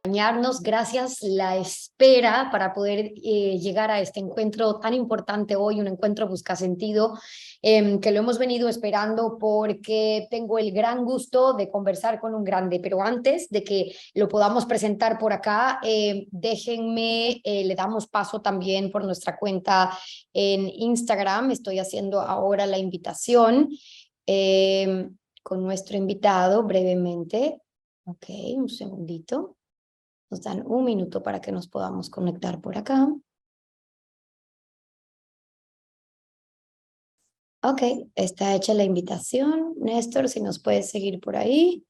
Acompañarnos. Gracias la espera para poder llegar a este encuentro tan importante hoy, un encuentro Busca Sentido, que lo hemos venido esperando porque tengo el gran gusto de conversar con un grande, pero antes de que lo podamos presentar por acá, déjenme, le damos paso también por nuestra cuenta en Instagram. Estoy haciendo ahora la invitación con nuestro invitado brevemente. Ok, un segundito. Nos dan un minuto para que nos podamos conectar por acá. Ok, está hecha la invitación. Néstor, si nos puedes seguir por ahí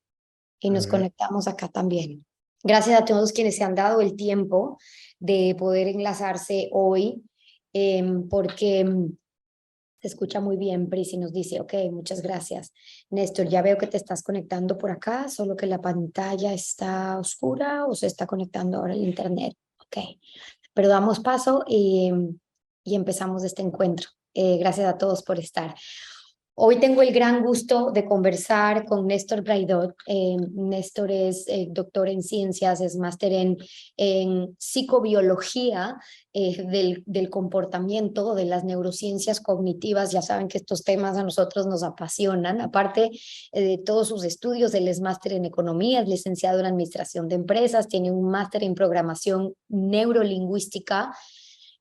y nos conectamos acá también. Gracias a todos quienes se han dado el tiempo de poder enlazarse hoy, porque se escucha muy bien. Prisi nos dice, ok, muchas gracias. Néstor, ya veo que te estás conectando por acá, solo que la pantalla está oscura o se está conectando ahora el internet. Ok, pero damos paso y empezamos este encuentro. Gracias a todos por estar. Hoy tengo el gran gusto de conversar con Néstor Braidot. Néstor es doctor en ciencias, es máster en psicobiología del comportamiento, de las neurociencias cognitivas. Ya saben que estos temas a nosotros nos apasionan. Aparte de todos sus estudios, él es máster en economía, es licenciado en administración de empresas, tiene un máster en programación neurolingüística,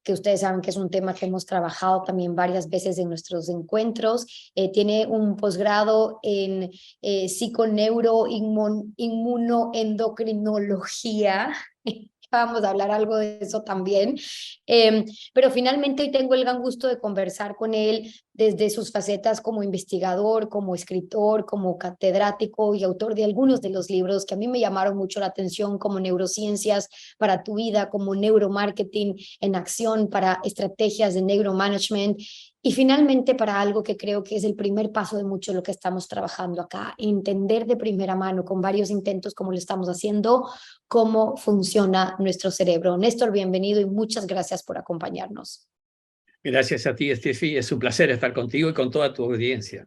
que ustedes saben que es un tema que hemos trabajado también varias veces en nuestros encuentros. Tiene un posgrado en psiconeuroinmunoendocrinología. Vamos a hablar algo de eso también. Pero finalmente hoy tengo el gran gusto de conversar con él desde sus facetas como investigador, como escritor, como catedrático y autor de algunos de los libros que a mí me llamaron mucho la atención, como Neurociencias para tu vida, como Neuromarketing en acción, para estrategias de neuromanagement, y finalmente para algo que creo que es el primer paso de mucho lo que estamos trabajando acá: entender de primera mano, con varios intentos como lo estamos haciendo, cómo funciona nuestro cerebro. Néstor, bienvenido y muchas gracias por acompañarnos. Gracias a ti, Steffi. Es un placer estar contigo y con toda tu audiencia.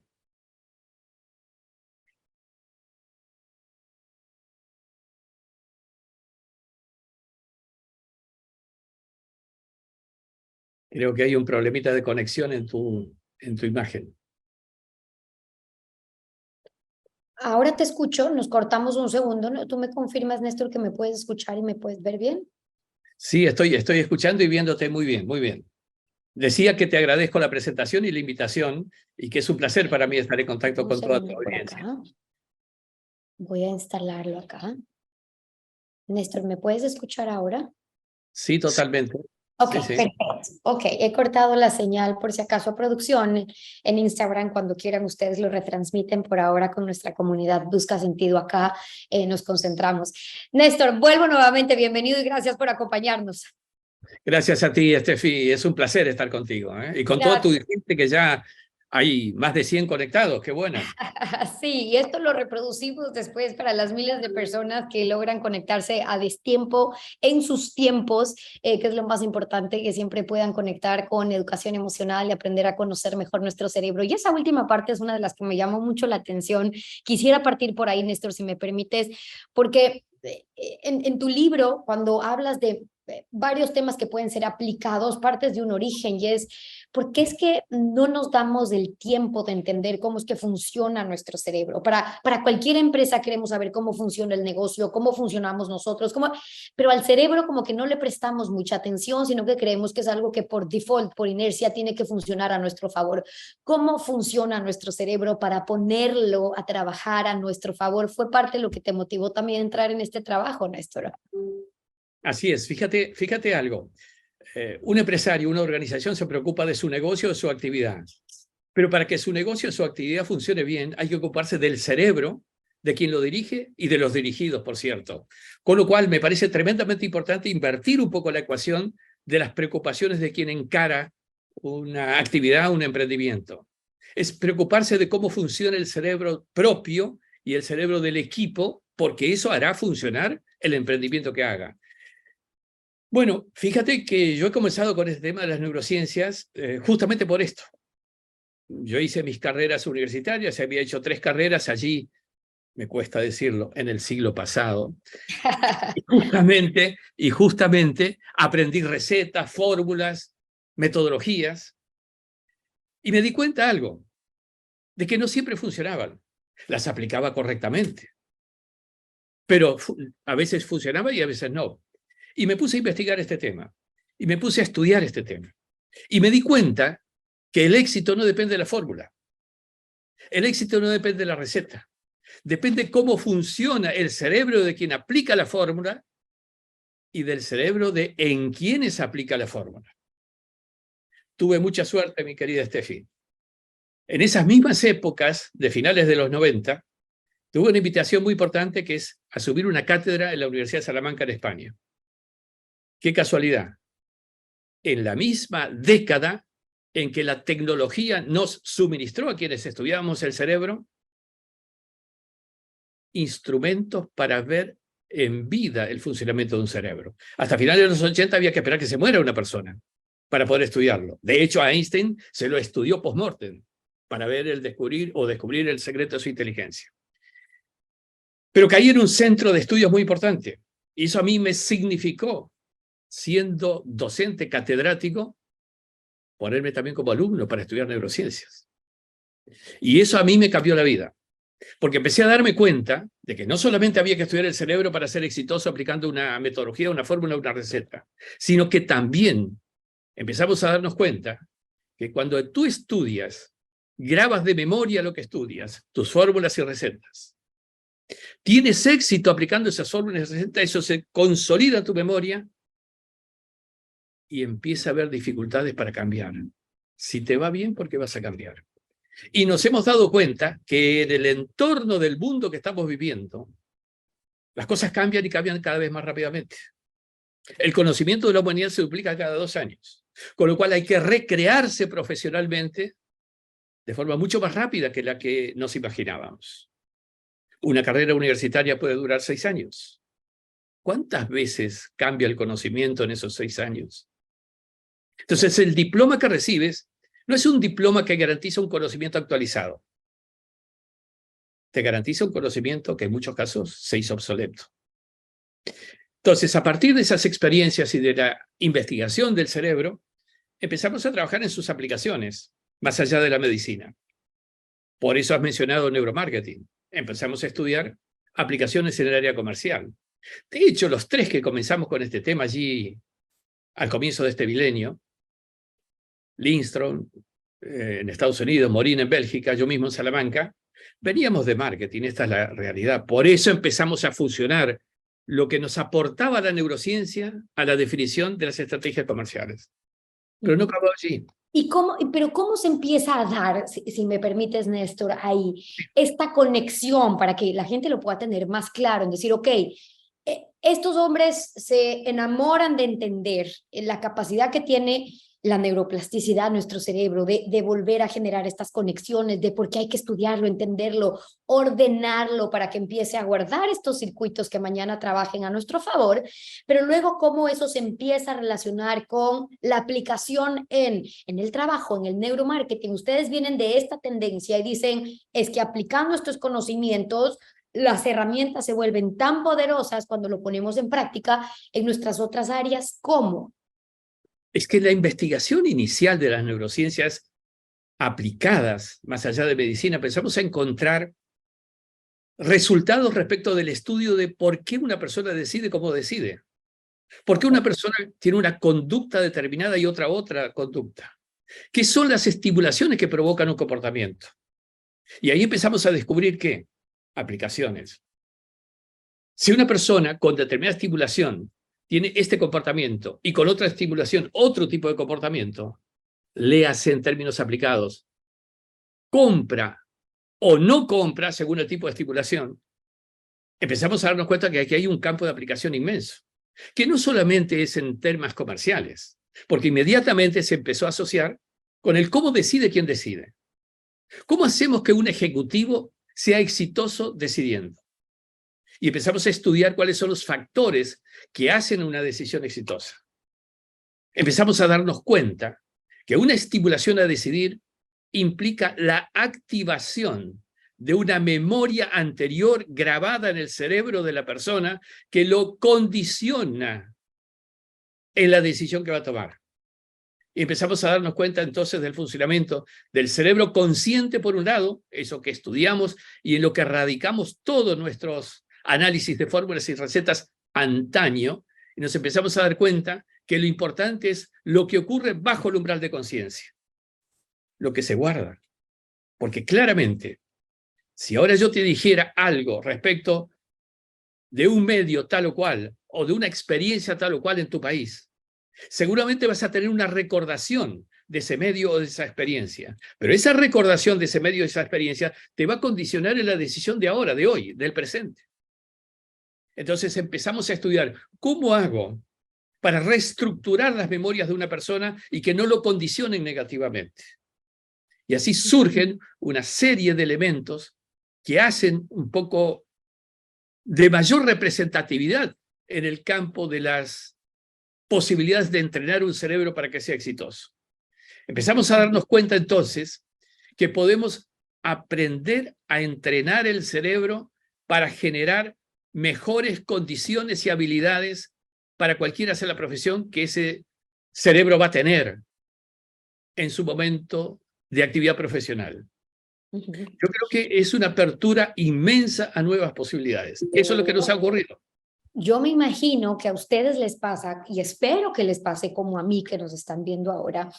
Creo que hay un problemita de conexión en tu imagen. Ahora te escucho, nos cortamos un segundo, ¿no? ¿Tú me confirmas, Néstor, que me puedes escuchar y me puedes ver bien? Sí, estoy escuchando y viéndote muy bien, muy bien. Decía que te agradezco la presentación y la invitación y que es un placer para mí estar en contacto Un con toda tu segundo por audiencia. acá. Voy a instalarlo acá. Néstor, ¿me puedes escuchar ahora? Sí, totalmente. Ok, Sí, sí. perfecto. Ok, he cortado la señal por si acaso a producción en Instagram. Cuando quieran ustedes lo retransmiten. Por ahora con nuestra comunidad Busca Sentido acá nos concentramos. Néstor, vuelvo nuevamente. Bienvenido y gracias por acompañarnos. Gracias a ti, Steffi. Es un placer estar contigo, ¿eh? Y con toda tu Gracias. gente, que ya hay más de 100 conectados. ¡Qué bueno! Sí, y esto lo reproducimos después para las miles de personas que logran conectarse a destiempo, en sus tiempos, que es lo más importante, que siempre puedan conectar con educación emocional y aprender a conocer mejor nuestro cerebro. Y esa última parte es una de las que me llamó mucho la atención. Quisiera partir por ahí, Néstor, si me permites, porque en tu libro, cuando hablas de varios temas que pueden ser aplicados, partes de un origen, y es: ¿por qué es que no nos damos el tiempo de entender cómo es que funciona nuestro cerebro? Para cualquier empresa queremos saber cómo funciona el negocio, cómo funcionamos nosotros, pero al cerebro como que no le prestamos mucha atención, sino que creemos que es algo que por default, por inercia, tiene que funcionar a nuestro favor. ¿Cómo funciona nuestro cerebro para ponerlo a trabajar a nuestro favor? Fue parte de lo que te motivó también a entrar en este trabajo, Néstor. Así es. Fíjate algo. Un empresario, una organización se preocupa de su negocio o su actividad. Pero para que su negocio o su actividad funcione bien, hay que ocuparse del cerebro de quien lo dirige y de los dirigidos, por cierto. Con lo cual, me parece tremendamente importante invertir un poco la ecuación de las preocupaciones de quien encara una actividad, un emprendimiento. Es preocuparse de cómo funciona el cerebro propio y el cerebro del equipo, porque eso hará funcionar el emprendimiento que haga. Bueno, fíjate que yo he comenzado con este tema de las neurociencias justamente por esto. Yo hice mis carreras universitarias, había hecho 3 carreras allí. me cuesta decirlo, en el siglo pasado. Y justamente aprendí recetas, fórmulas, metodologías, y me di cuenta algo, de que no siempre funcionaban. Las aplicaba correctamente, pero a veces funcionaba y a veces no. Y me puse a investigar este tema, y me puse a estudiar este tema. Y me di cuenta que el éxito no depende de la fórmula. El éxito no depende de la receta. Depende cómo funciona el cerebro de quien aplica la fórmula y del cerebro de en quienes aplica la fórmula. Tuve mucha suerte, mi querida Steffi. En esas mismas épocas, de finales de los 90, tuve una invitación muy importante que es asumir una cátedra en la Universidad de Salamanca en España. Qué casualidad. En la misma década en que la tecnología nos suministró a quienes estudiábamos el cerebro instrumentos para ver en vida el funcionamiento de un cerebro. Hasta finales de los 80 había que esperar que se muera una persona para poder estudiarlo. De hecho, a Einstein se lo estudió post-mortem para ver descubrir el secreto de su inteligencia. Pero caí en un centro de estudios muy importante. Y eso a mí me significó, siendo docente catedrático, ponerme también como alumno para estudiar neurociencias. Y eso a mí me cambió la vida. Porque empecé a darme cuenta de que no solamente había que estudiar el cerebro para ser exitoso aplicando una metodología, una fórmula, una receta, sino que también empezamos a darnos cuenta que cuando tú estudias, grabas de memoria lo que estudias, tus fórmulas y recetas. Tienes éxito aplicando esas fórmulas y recetas, eso se consolida en tu memoria y empieza a haber dificultades para cambiar. Si te va bien, ¿por qué vas a cambiar? Y nos hemos dado cuenta que en el entorno del mundo que estamos viviendo, las cosas cambian y cambian cada vez más rápidamente. El conocimiento de la humanidad se duplica cada 2 años, con lo cual hay que recrearse profesionalmente de forma mucho más rápida que la que nos imaginábamos. Una carrera universitaria puede durar 6 años. ¿Cuántas veces cambia el conocimiento en esos 6 años? Entonces, el diploma que recibes no es un diploma que garantiza un conocimiento actualizado. Te garantiza un conocimiento que en muchos casos se hizo obsoleto. Entonces, a partir de esas experiencias y de la investigación del cerebro, empezamos a trabajar en sus aplicaciones, más allá de la medicina. Por eso has mencionado neuromarketing. Empezamos a estudiar aplicaciones en el área comercial. De hecho, los 3 que comenzamos con este tema allí al comienzo de este milenio, Lindström en Estados Unidos, Morin en Bélgica, yo mismo en Salamanca, veníamos de marketing, esta es la realidad. Por eso empezamos a fusionar lo que nos aportaba la neurociencia a la definición de las estrategias comerciales. Pero no acabó allí. Pero cómo se empieza a dar, si me permites, Néstor, ahí, esta conexión para que la gente lo pueda tener más claro, en decir, ok, estos hombres se enamoran de entender la capacidad que tiene la neuroplasticidad, nuestro cerebro, de volver a generar estas conexiones, de por qué hay que estudiarlo, entenderlo, ordenarlo para que empiece a guardar estos circuitos que mañana trabajen a nuestro favor, pero luego cómo eso se empieza a relacionar con la aplicación en el trabajo, en el neuromarketing. Ustedes vienen de esta tendencia y dicen, es que aplicando estos conocimientos, las herramientas se vuelven tan poderosas cuando lo ponemos en práctica en nuestras otras áreas. ¿Cómo? Es que la investigación inicial de las neurociencias aplicadas, más allá de medicina, empezamos a encontrar resultados respecto del estudio de por qué una persona decide como decide. ¿Por qué una persona tiene una conducta determinada y otra conducta? ¿Qué son las estimulaciones que provocan un comportamiento? Y ahí empezamos a descubrir ¿qué? Aplicaciones. Si una persona con determinada estimulación tiene este comportamiento y con otra estimulación otro tipo de comportamiento, léase en términos aplicados, compra o no compra según el tipo de estimulación, empezamos a darnos cuenta que aquí hay un campo de aplicación inmenso, que no solamente es en temas comerciales, porque inmediatamente se empezó a asociar con el cómo decide quién decide. ¿Cómo hacemos que un ejecutivo sea exitoso decidiendo? Y empezamos a estudiar cuáles son los factores que hacen una decisión exitosa. Empezamos a darnos cuenta que una estimulación a decidir implica la activación de una memoria anterior grabada en el cerebro de la persona que lo condiciona en la decisión que va a tomar. Y empezamos a darnos cuenta entonces del funcionamiento del cerebro consciente, por un lado, eso que estudiamos y en lo que radicamos todos nuestros análisis de fórmulas y recetas antaño, y nos empezamos a dar cuenta que lo importante es lo que ocurre bajo el umbral de conciencia, lo que se guarda. Porque claramente, si ahora yo te dijera algo respecto de un medio tal o cual, o de una experiencia tal o cual en tu país, seguramente vas a tener una recordación de ese medio o de esa experiencia. Pero esa recordación de ese medio o de esa experiencia te va a condicionar en la decisión de ahora, de hoy, del presente. Entonces empezamos a estudiar cómo hago para reestructurar las memorias de una persona y que no lo condicionen negativamente. Y así surgen una serie de elementos que hacen un poco de mayor representatividad en el campo de las posibilidades de entrenar un cerebro para que sea exitoso. Empezamos a darnos cuenta entonces que podemos aprender a entrenar el cerebro para generar mejores condiciones y habilidades para cualquiera sea la profesión que ese cerebro va a tener en su momento de actividad profesional. Yo creo que es una apertura inmensa a nuevas posibilidades. Eso es lo que nos ha ocurrido. Yo me imagino que a ustedes les pasa, y espero que les pase como a mí que nos están viendo ahora,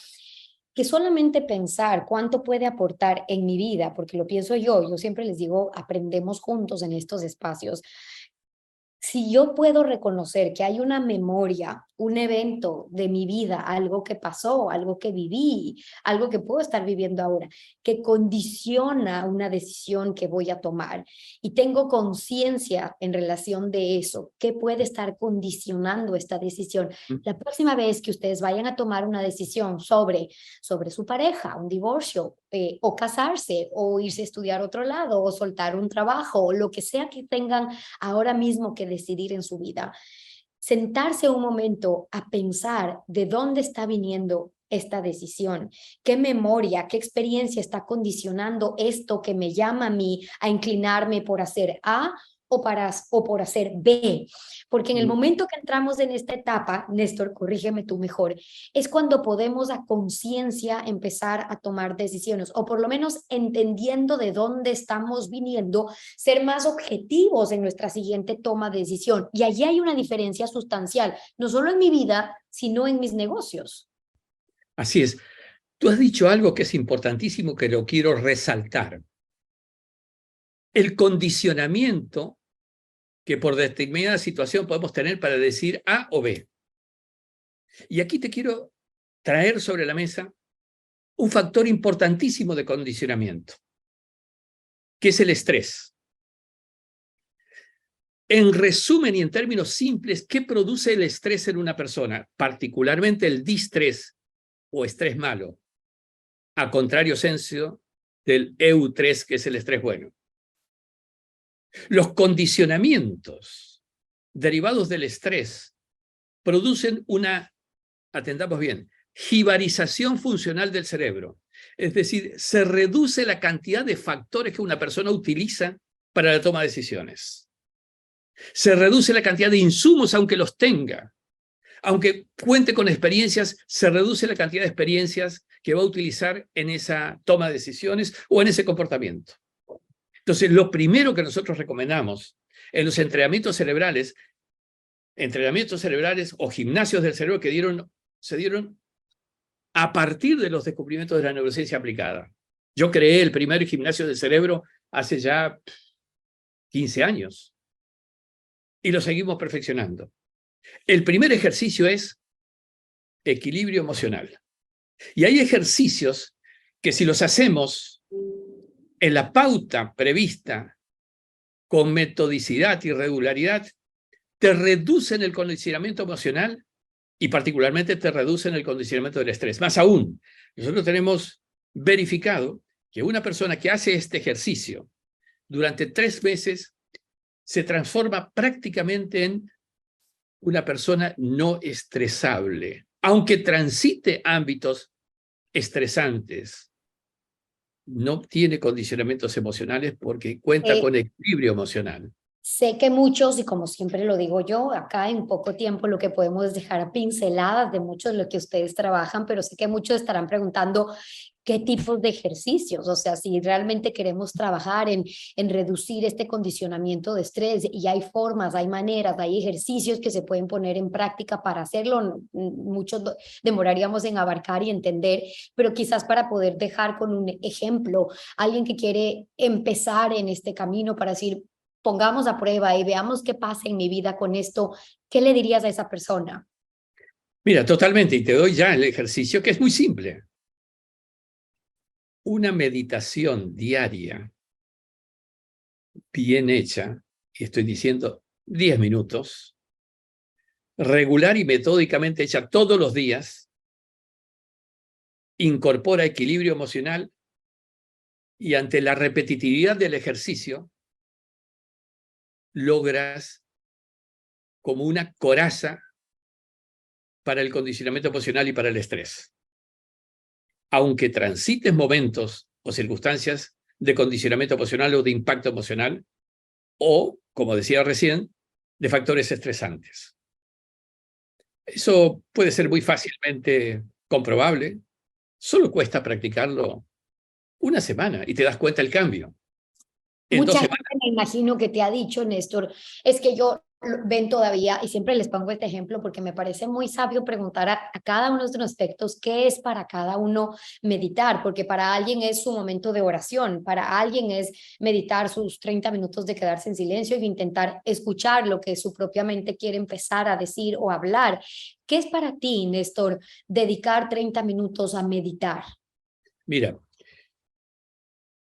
que solamente pensar cuánto puede aportar en mi vida, porque lo pienso yo siempre les digo, aprendemos juntos en estos espacios. Si yo puedo reconocer que hay una memoria, un evento de mi vida, algo que pasó, algo que viví, algo que puedo estar viviendo ahora, que condiciona una decisión que voy a tomar y tengo conciencia en relación de eso, ¿qué puede estar condicionando esta decisión? La próxima vez que ustedes vayan a tomar una decisión sobre su pareja, un divorcio, o casarse, o irse a estudiar a otro lado, o soltar un trabajo, o lo que sea que tengan ahora mismo que decidir en su vida, sentarse un momento a pensar de dónde está viniendo esta decisión, qué memoria, qué experiencia está condicionando esto que me llama a mí a inclinarme por hacer A o por hacer B. Porque en el momento que entramos en esta etapa, Néstor, corrígeme tú mejor, es cuando podemos a conciencia empezar a tomar decisiones, o por lo menos entendiendo de dónde estamos viniendo, ser más objetivos en nuestra siguiente toma de decisión. Y allí hay una diferencia sustancial, no solo en mi vida, sino en mis negocios. Así es. Tú has dicho algo que es importantísimo, que lo quiero resaltar. El condicionamiento que por determinada situación podemos tener para decir A o B. Y aquí te quiero traer sobre la mesa un factor importantísimo de condicionamiento, que es el estrés. En resumen y en términos simples, ¿qué produce el estrés en una persona? Particularmente el distrés o estrés malo, a contrario senso del eustrés, que es el estrés bueno. Los condicionamientos derivados del estrés producen una, atendamos bien, jibarización funcional del cerebro. Es decir, se reduce la cantidad de factores que una persona utiliza para la toma de decisiones. Se reduce la cantidad de insumos, aunque los tenga. Aunque cuente con experiencias, se reduce la cantidad de experiencias que va a utilizar en esa toma de decisiones o en ese comportamiento. Entonces, lo primero que nosotros recomendamos en los entrenamientos cerebrales o gimnasios del cerebro que se dieron a partir de los descubrimientos de la neurociencia aplicada. Yo creé el primer gimnasio del cerebro hace ya 15 años y lo seguimos perfeccionando. El primer ejercicio es equilibrio emocional. Y hay ejercicios que si los hacemos en la pauta prevista con metodicidad y regularidad, te reducen el condicionamiento emocional y particularmente te reducen el condicionamiento del estrés. Más aún, nosotros tenemos verificado que una persona que hace este ejercicio durante 3 meses se transforma prácticamente en una persona no estresable, aunque transite ámbitos estresantes. no tiene condicionamientos emocionales porque cuenta con equilibrio emocional. Sé que muchos, y como siempre lo digo yo, acá en poco tiempo lo que podemos es dejar pinceladas de mucho de lo que ustedes trabajan, pero sé que muchos estarán preguntando qué tipos de ejercicios, o sea, si realmente queremos trabajar en reducir este condicionamiento de estrés, y hay formas, hay maneras, hay ejercicios que se pueden poner en práctica para hacerlo, muchos demoraríamos en abarcar y entender, pero quizás para poder dejar con un ejemplo, alguien que quiere empezar en este camino para decir, pongamos a prueba y veamos qué pasa en mi vida con esto, ¿qué le dirías a esa persona? Mira, totalmente, y te doy ya el ejercicio que es muy simple. Una meditación diaria bien hecha, y estoy diciendo 10 minutos, regular y metódicamente hecha todos los días, incorpora equilibrio emocional y ante la repetitividad del ejercicio, logras como una coraza para el condicionamiento emocional y para el estrés. Aunque transites momentos o circunstancias de condicionamiento emocional o de impacto emocional, o, como decía recién, de factores estresantes. Eso puede ser muy fácilmente comprobable. Solo cuesta practicarlo una semana y te das cuenta del cambio. En 2 Mucha gente semanas. me imagino que te ha dicho, Néstor, es que yo ven todavía, y siempre les pongo este ejemplo porque me parece muy sabio preguntar a cada uno de estos aspectos qué es para cada uno meditar, porque para alguien es su momento de oración, para alguien es meditar sus 30 minutos de quedarse en silencio y intentar escuchar lo que su propia mente quiere empezar a decir o hablar. ¿Qué es para ti, Néstor, dedicar 30 minutos a meditar? Mira,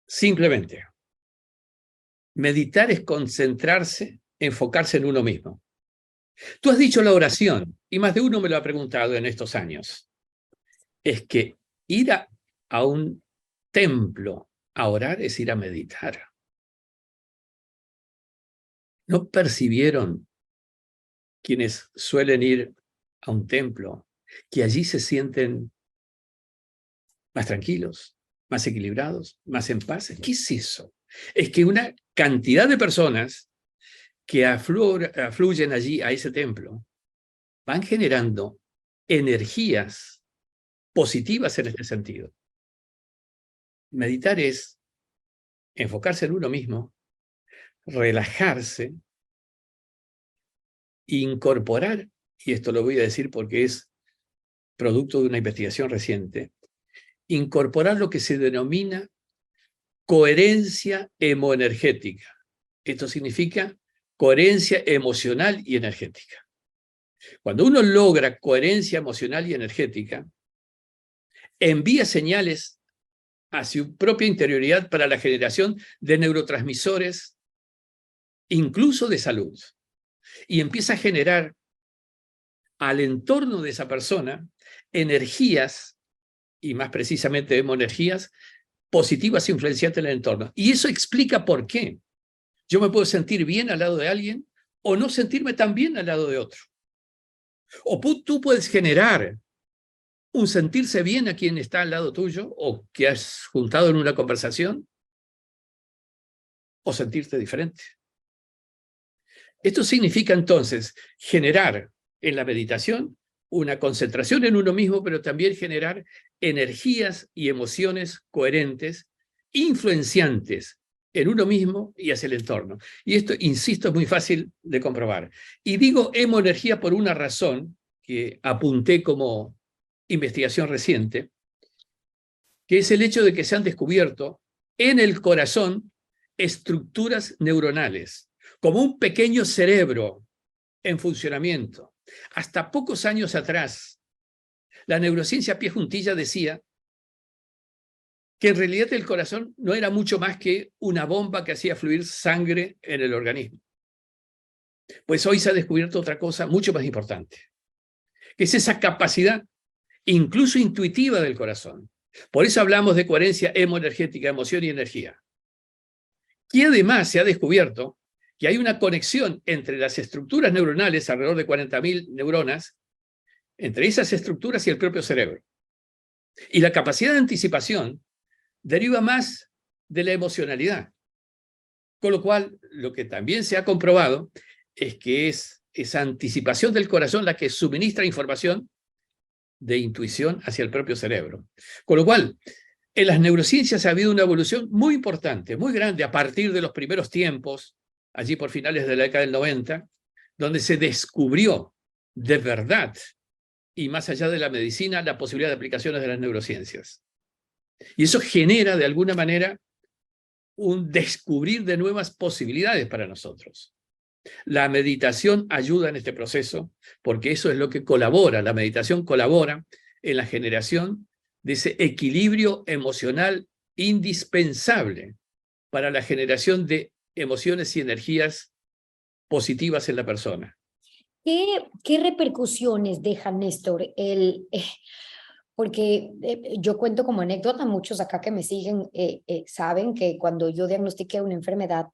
simplemente, meditar es concentrarse, enfocarse en uno mismo. Tú has dicho la oración, y más de uno me lo ha preguntado en estos años. Es que ir a un templo a orar es ir a meditar. ¿No percibieron quienes suelen ir a un templo que allí se sienten más tranquilos, más equilibrados, más en paz? ¿Qué es eso? Es que una cantidad de personas que afluyen allí a ese templo van generando energías positivas en este sentido. Meditar es enfocarse en uno mismo, relajarse, incorporar, y esto lo voy a decir porque es producto de una investigación reciente, incorporar lo que se denomina coherencia hemoenergética. Esto significa coherencia emocional y energética. Cuando uno logra coherencia emocional y energética, envía señales a su propia interioridad para la generación de neurotransmisores, incluso de salud, y empieza a generar al entorno de esa persona energías, y más precisamente hemoenergías, positivas e influenciantes en el entorno. Y eso explica por qué yo me puedo sentir bien al lado de alguien o no sentirme tan bien al lado de otro. O tú puedes generar un sentirse bien a quien está al lado tuyo o que has juntado en una conversación o sentirte diferente. Esto significa entonces generar en la meditación una concentración en uno mismo, pero también generar energías y emociones coherentes, influenciantes en uno mismo y hacia el entorno. Y esto, insisto, es muy fácil de comprobar. Y digo hemoenergía por una razón que apunté como investigación reciente, que es el hecho de que se han descubierto en el corazón estructuras neuronales, como un pequeño cerebro en funcionamiento. Hasta pocos años atrás, la neurociencia a pie juntilla decía que en realidad el corazón no era mucho más que una bomba que hacía fluir sangre en el organismo. Pues hoy se ha descubierto otra cosa mucho más importante, que es esa capacidad incluso intuitiva del corazón. Por eso hablamos de coherencia hemoenergética, emoción y energía. Y además se ha descubierto que hay una conexión entre las estructuras neuronales, alrededor de 40.000 neuronas, entre esas estructuras y el propio cerebro. Y la capacidad de anticipación deriva más de la emocionalidad. Con lo cual, lo que también se ha comprobado es que es esa anticipación del corazón la que suministra información de intuición hacia el propio cerebro. Con lo cual, en las neurociencias ha habido una evolución muy importante, muy grande, a partir de los primeros tiempos, allí por finales de la década del 90, donde se descubrió de verdad, y más allá de la medicina, la posibilidad de aplicaciones de las neurociencias. Y eso genera, de alguna manera, un descubrir de nuevas posibilidades para nosotros. La meditación ayuda en este proceso, porque eso es lo que colabora, la meditación colabora en la generación de ese equilibrio emocional indispensable para la generación de emociones y energías positivas en la persona. ¿Qué repercusiones deja, Néstor, porque yo cuento como anécdota, muchos acá que me siguen saben que cuando yo diagnostiqué una enfermedad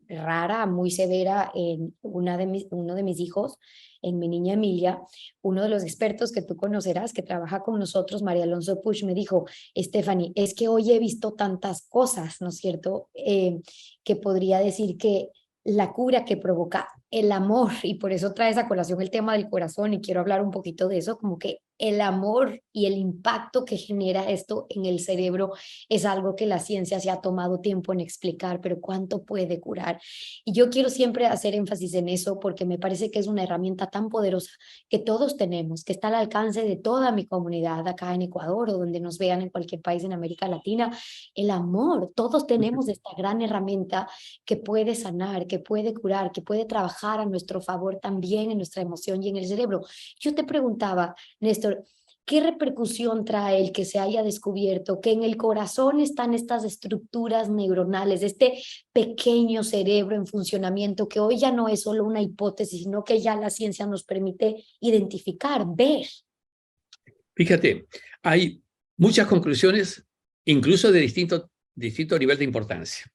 rara, muy severa en uno de mis hijos, en mi niña Emilia, uno de los expertos que tú conocerás, que trabaja con nosotros, María Alonso Puch, me dijo: Stephanie, es que hoy he visto tantas cosas, ¿no es cierto?, que podría decir que la cura que provoca el amor, y por eso traes a colación el tema del corazón, y quiero hablar un poquito de eso, como que el amor y el impacto que genera esto en el cerebro es algo que la ciencia se ha tomado tiempo en explicar, pero cuánto puede curar. Y yo quiero siempre hacer énfasis en eso porque me parece que es una herramienta tan poderosa que todos tenemos, que está al alcance de toda mi comunidad acá en Ecuador o donde nos vean en cualquier país en América Latina. El amor, todos tenemos esta gran herramienta que puede sanar, que puede curar, que puede trabajar a nuestro favor también en nuestra emoción y en el cerebro. Yo te preguntaba, Néstor, ¿qué repercusión trae el que se haya descubierto que en el corazón están estas estructuras neuronales, este pequeño cerebro en funcionamiento, que hoy ya no es solo una hipótesis, sino que ya la ciencia nos permite identificar, ver? Fíjate, hay muchas conclusiones, incluso de distinto nivel de importancia.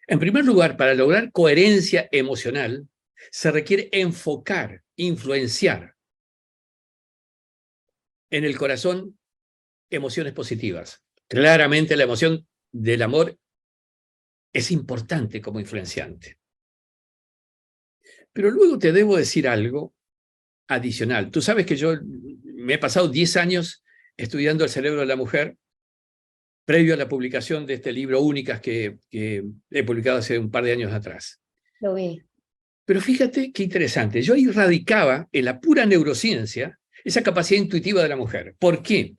En primer lugar, para lograr coherencia emocional, se requiere enfocar, influenciar en el corazón emociones positivas. Claramente la emoción del amor es importante como influenciante. Pero luego te debo decir algo adicional. Tú sabes que yo me he pasado 10 años estudiando el cerebro de la mujer, previo a la publicación de este libro Únicas que he publicado hace un par de años atrás. Lo vi. Pero fíjate qué interesante. Yo ahí radicaba en la pura neurociencia esa capacidad intuitiva de la mujer. ¿Por qué?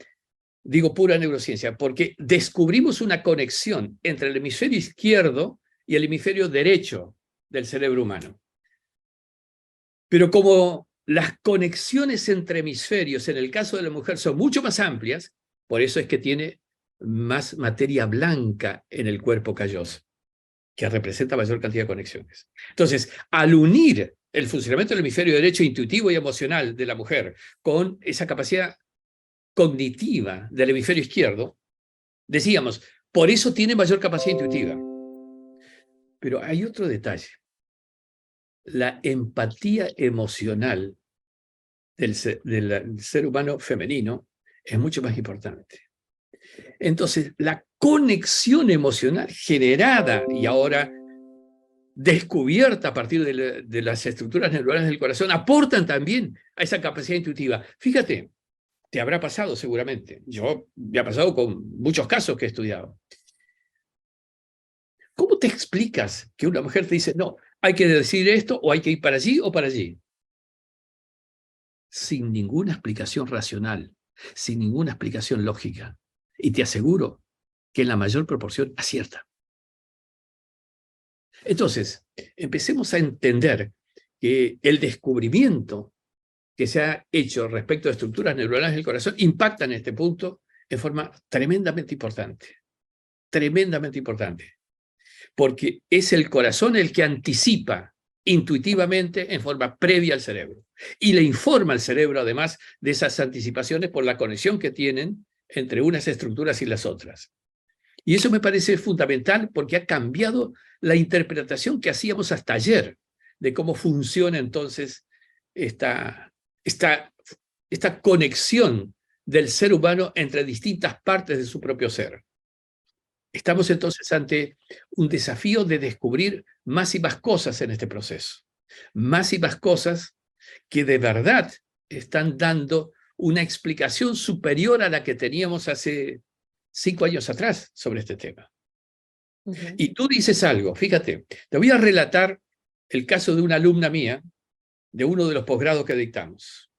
Digo pura neurociencia, porque descubrimos una conexión entre el hemisferio izquierdo y el hemisferio derecho del cerebro humano. Pero como las conexiones entre hemisferios en el caso de la mujer son mucho más amplias, por eso es que tiene más materia blanca en el cuerpo calloso, que representa mayor cantidad de conexiones. Entonces, al unir el funcionamiento del hemisferio derecho intuitivo y emocional de la mujer con esa capacidad cognitiva del hemisferio izquierdo, decíamos, por eso tiene mayor capacidad intuitiva. Pero hay otro detalle. La empatía emocional del ser humano femenino es mucho más importante. Entonces, la conexión emocional generada y ahora descubierta a partir de las estructuras neuronales del corazón aportan también a esa capacidad intuitiva. Fíjate, te habrá pasado seguramente. Yo me ha pasado con muchos casos que he estudiado. ¿Cómo te explicas que una mujer te dice, no, hay que decir esto o hay que ir para allí o para allí? Sin ninguna explicación racional, sin ninguna explicación lógica. Y te aseguro que en la mayor proporción acierta. Entonces, empecemos a entender que el descubrimiento que se ha hecho respecto a estructuras neuronales del corazón impacta en este punto en forma tremendamente importante. Tremendamente importante. Porque es el corazón el que anticipa intuitivamente en forma previa al cerebro. Y le informa al cerebro, además, de esas anticipaciones por la conexión que tienen entre unas estructuras y las otras. Y eso me parece fundamental porque ha cambiado la interpretación que hacíamos hasta ayer de cómo funciona entonces esta conexión del ser humano entre distintas partes de su propio ser. Estamos entonces ante un desafío de descubrir más y más cosas en este proceso. Más y más cosas que de verdad están dando una explicación superior a la que teníamos hace 5 años atrás sobre este tema. Y tú dices algo, fíjate, te voy a relatar el caso de una alumna mía, de uno de los posgrados que dictamos.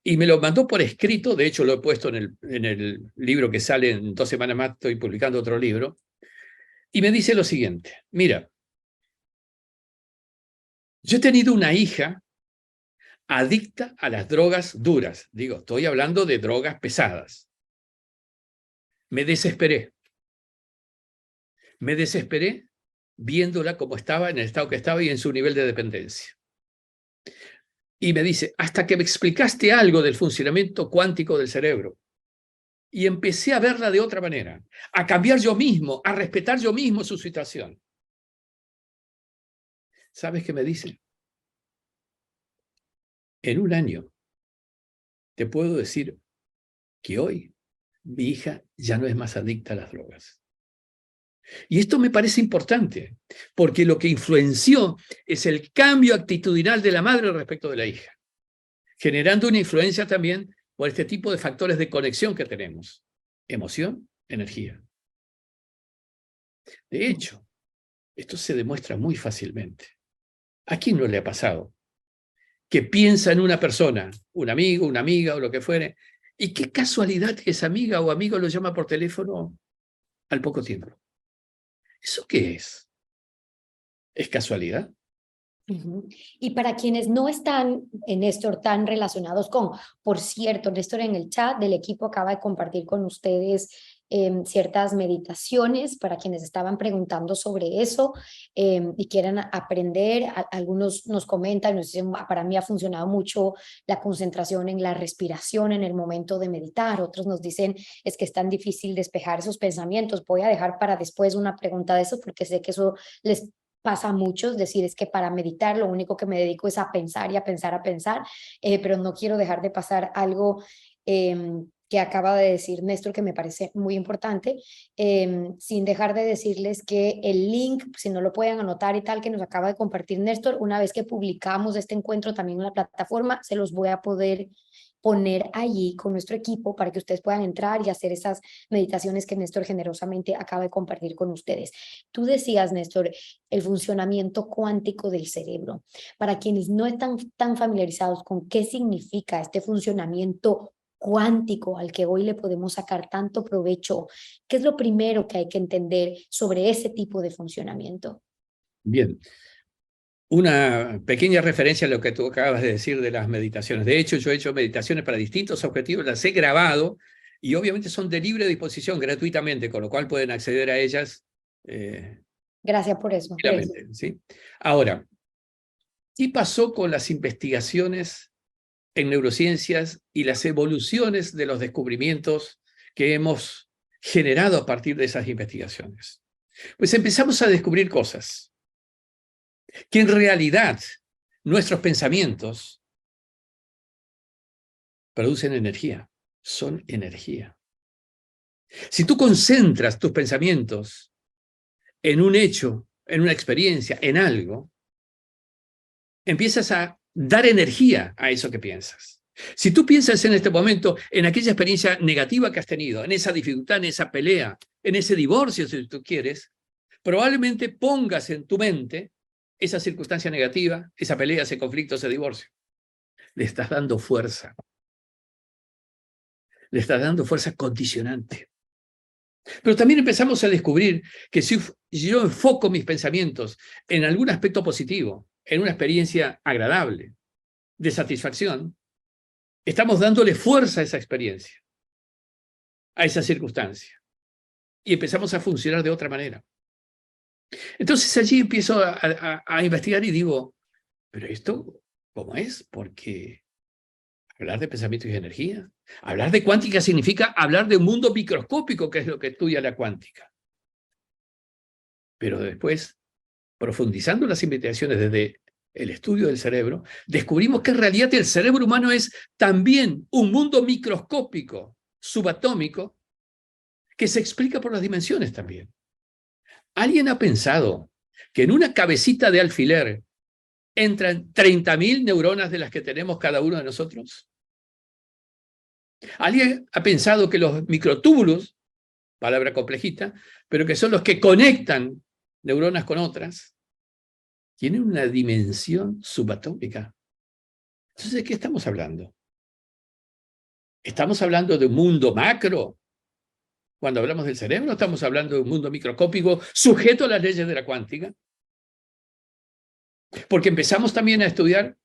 Y me lo mandó por escrito, de hecho lo he puesto en el libro que sale en 2 semanas más, estoy publicando otro libro, y me dice lo siguiente: mira, yo he tenido una hija adicta a las drogas duras, digo, estoy hablando de drogas pesadas. Me desesperé viéndola como estaba, en el estado que estaba y en su nivel de dependencia. Y me dice, hasta que me explicaste algo del funcionamiento cuántico del cerebro. Y empecé a verla de otra manera, a cambiar yo mismo, a respetar yo mismo su situación. ¿Sabes qué me dice? En un año te puedo decir que hoy mi hija ya no es más adicta a las drogas. Y esto me parece importante, porque lo que influenció es el cambio actitudinal de la madre respecto de la hija, generando una influencia también por este tipo de factores de conexión que tenemos: emoción, energía. De hecho, esto se demuestra muy fácilmente. ¿A quién no le ha pasado que piensa en una persona, un amigo, una amiga o lo que fuere, y qué casualidad que esa amiga o amigo lo llama por teléfono al poco tiempo? ¿Eso qué es? ¿Es casualidad? Y para quienes no están, Néstor, tan relacionados con, por cierto, Néstor en el chat del equipo acaba de compartir con ustedes ciertas meditaciones para quienes estaban preguntando sobre eso y quieran aprender. Algunos nos comentan, nos dicen, para mí ha funcionado mucho la concentración en la respiración en el momento de meditar. Otros nos dicen, es que es tan difícil despejar esos pensamientos. Voy a dejar para después una pregunta de eso porque sé que eso les pasa a muchos, decir, es que para meditar lo único que me dedico es a pensar y a pensar, pero no quiero dejar de pasar algo que acaba de decir Néstor, que me parece muy importante, sin dejar de decirles que el link, si no lo pueden anotar y tal, que nos acaba de compartir Néstor, una vez que publicamos este encuentro también en la plataforma, se los voy a poder poner allí con nuestro equipo para que ustedes puedan entrar y hacer esas meditaciones que Néstor generosamente acaba de compartir con ustedes. Tú decías, Néstor, el funcionamiento cuántico del cerebro. Para quienes no están tan familiarizados con qué significa este funcionamiento cuántico al que hoy le podemos sacar tanto provecho, ¿qué es lo primero que hay que entender sobre ese tipo de funcionamiento? Bien. Una pequeña referencia a lo que tú acabas de decir de las meditaciones. De hecho, yo he hecho meditaciones para distintos objetivos, las he grabado y obviamente son de libre disposición gratuitamente, con lo cual pueden acceder a ellas. Gracias por eso. ¿Sí? Ahora, ¿qué pasó con las investigaciones en neurociencias y las evoluciones de los descubrimientos que hemos generado a partir de esas investigaciones? Pues empezamos a descubrir cosas que en realidad nuestros pensamientos producen energía, son energía. Si tú concentras tus pensamientos en un hecho, en una experiencia, en algo, empiezas a dar energía a eso que piensas. Si tú piensas en este momento en aquella experiencia negativa que has tenido, en esa dificultad, en esa pelea, en ese divorcio, si tú quieres, probablemente pongas en tu mente esa circunstancia negativa, esa pelea, ese conflicto, ese divorcio. Le estás dando fuerza. Le estás dando fuerza condicionante. Pero también empezamos a descubrir que si yo enfoco mis pensamientos en algún aspecto positivo, en una experiencia agradable, de satisfacción, estamos dándole fuerza a esa experiencia, a esa circunstancia. Y empezamos a funcionar de otra manera. Entonces allí empiezo a investigar y digo, ¿pero esto cómo es? Porque hablar de pensamiento y energía, hablar de cuántica significa hablar de un mundo microscópico, que es lo que estudia la cuántica. Pero después, profundizando las investigaciones desde el estudio del cerebro, descubrimos que en realidad el cerebro humano es también un mundo microscópico, subatómico, que se explica por las dimensiones también. ¿Alguien ha pensado que en una cabecita de alfiler entran 30.000 neuronas de las que tenemos cada uno de nosotros? ¿Alguien ha pensado que los microtúbulos, palabra complejita, pero que son los que conectan neuronas con otras, tienen una dimensión subatómica? Entonces, ¿de qué estamos hablando? ¿Estamos hablando de un mundo macro? Cuando hablamos del cerebro, estamos hablando de un mundo microscópico sujeto a las leyes de la cuántica. Porque empezamos también a estudiar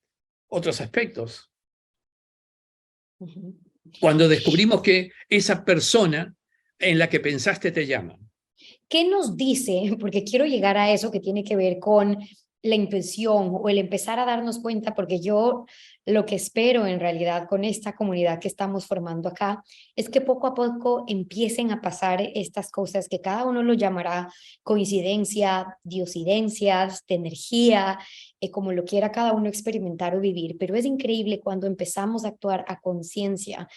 otros aspectos. Cuando descubrimos que esa persona en la que pensaste te llama. ¿Qué nos dice? Porque quiero llegar a eso que tiene que ver con la intuición o el empezar a darnos cuenta, porque yo lo que espero en realidad con esta comunidad que estamos formando acá es que poco a poco empiecen a pasar estas cosas que cada uno lo llamará coincidencia, diosidencias, de energía, como lo quiera cada uno experimentar o vivir, pero es increíble cuando empezamos a actuar a conciencia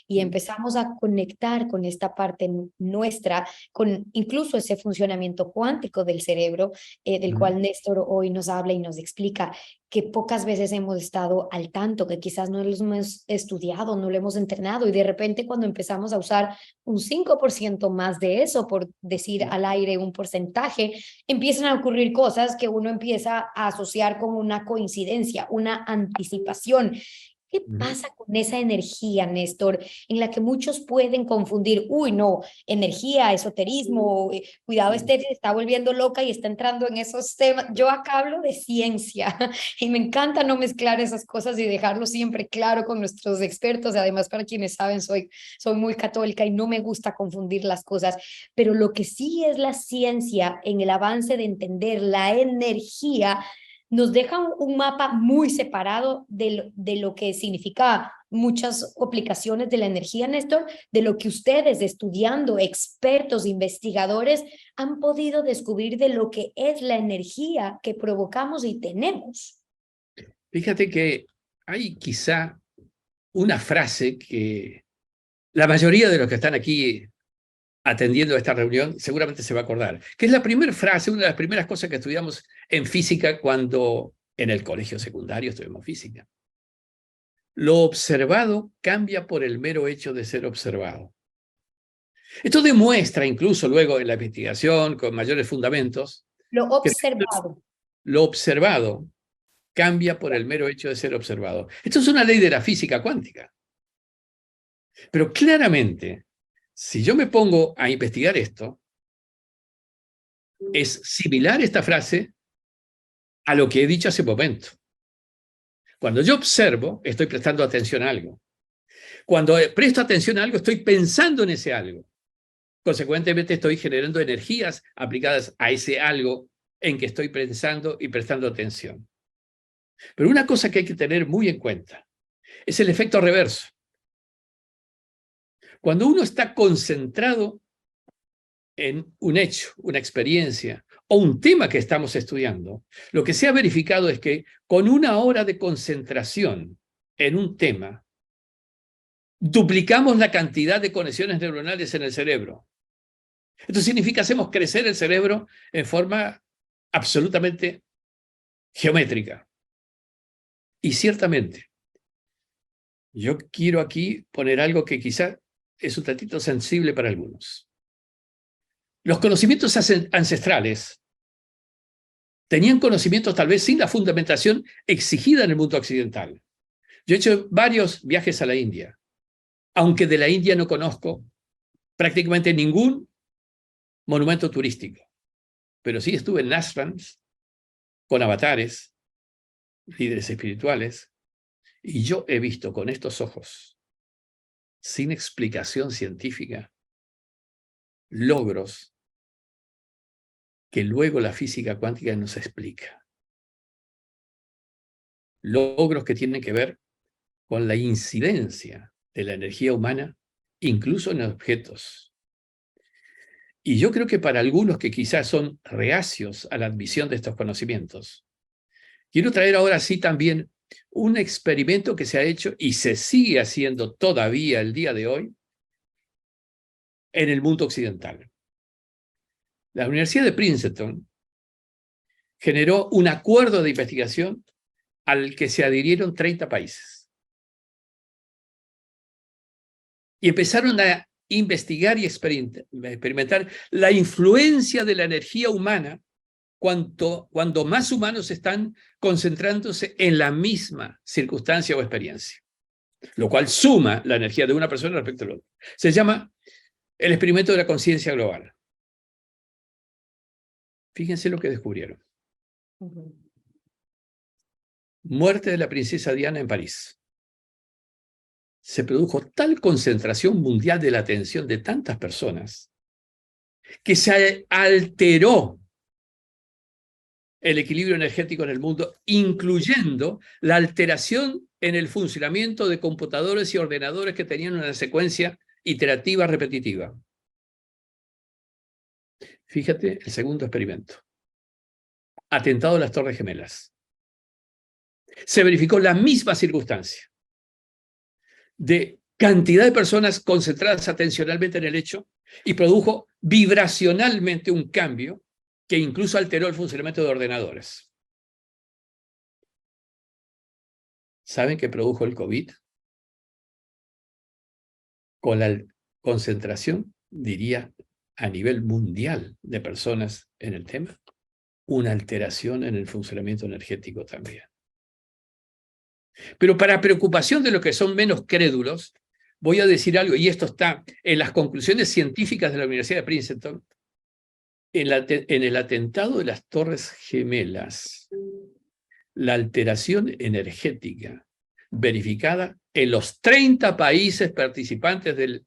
y empezamos a conectar con esta parte nuestra, con incluso ese funcionamiento cuántico del cerebro, del cual Néstor hoy nos habla y nos explica que pocas veces hemos estado al tanto, que quizás no lo hemos estudiado, no lo hemos entrenado, y de repente cuando empezamos a usar un 5% más de eso, por decir al aire un porcentaje, empiezan a ocurrir cosas que uno empieza a asociar con una coincidencia, una anticipación. ¿Qué pasa con esa energía, Néstor, en la que muchos pueden confundir, uy, no, energía, esoterismo, cuidado, se está volviendo loca y está entrando en esos temas? Yo acá hablo de ciencia y me encanta no mezclar esas cosas y dejarlo siempre claro con nuestros expertos. Además, para quienes saben, soy muy católica y no me gusta confundir las cosas, pero lo que sí es la ciencia en el avance de entender la energía nos deja un mapa muy separado de lo que significa muchas aplicaciones de la energía, Néstor, de lo que ustedes estudiando, expertos, investigadores, han podido descubrir de lo que es la energía que provocamos y tenemos. Fíjate que hay quizá una frase que la mayoría de los que están aquí atendiendo a esta reunión seguramente se va a acordar, que es la primera frase, una de las primeras cosas que estudiamos en física cuando en el colegio secundario estudiamos física. Lo observado cambia por el mero hecho de ser observado. Esto demuestra incluso luego en la investigación con mayores fundamentos Lo que observado. lo observado cambia por el mero hecho de ser observado. Esto es una ley de la física cuántica. Pero claramente, si yo me pongo a investigar esto, es similar esta frase a lo que he dicho hace un momento. Cuando yo observo, estoy prestando atención a algo. Cuando presto atención a algo, estoy pensando en ese algo. Consecuentemente, estoy generando energías aplicadas a ese algo en que estoy pensando y prestando atención. Pero una cosa que hay que tener muy en cuenta es el efecto reverso. Cuando uno está concentrado en un hecho, una experiencia o un tema que estamos estudiando, lo que se ha verificado es que con una hora de concentración en un tema, duplicamos la cantidad de conexiones neuronales en el cerebro. Esto significa que hacemos crecer el cerebro en forma absolutamente geométrica. Y ciertamente, yo quiero aquí poner algo que quizá es un tantito sensible para algunos. Los conocimientos ancestrales tenían conocimientos tal vez sin la fundamentación exigida en el mundo occidental. Yo he hecho varios viajes a la India, aunque de la India no conozco prácticamente ningún monumento turístico, pero sí estuve en ashrams con avatares, líderes espirituales, y yo he visto con estos ojos, sin explicación científica, logros que luego la física cuántica nos explica. Logros que tienen que ver con la incidencia de la energía humana, incluso en objetos. Y yo creo que para algunos que quizás son reacios a la admisión de estos conocimientos, quiero traer ahora sí también un experimento que se ha hecho y se sigue haciendo todavía el día de hoy en el mundo occidental. La Universidad de Princeton generó un acuerdo de investigación al que se adhirieron 30 países. Y empezaron a investigar y experimentar la influencia de la energía humana cuando más humanos están concentrándose en la misma circunstancia o experiencia, lo cual suma la energía de una persona respecto a la otra. Se llama el experimento de la conciencia global. Fíjense lo que descubrieron. Muerte de la princesa Diana en París. Se produjo tal concentración mundial de la atención de tantas personas que se alteró el equilibrio energético en el mundo, incluyendo la alteración en el funcionamiento de computadores y ordenadores que tenían una secuencia iterativa repetitiva. Fíjate el segundo experimento. Atentado a las Torres Gemelas. Se verificó la misma circunstancia de cantidad de personas concentradas atencionalmente en el hecho y produjo vibracionalmente un cambio que incluso alteró el funcionamiento de ordenadores. ¿Saben qué produjo el COVID? Con la concentración, diría, a nivel mundial de personas en el tema, una alteración en el funcionamiento energético también. Pero para preocupación de los que son menos crédulos, voy a decir algo, y esto está en las conclusiones científicas de la Universidad de Princeton, en el atentado de las Torres Gemelas, la alteración energética verificada en los 30 países participantes de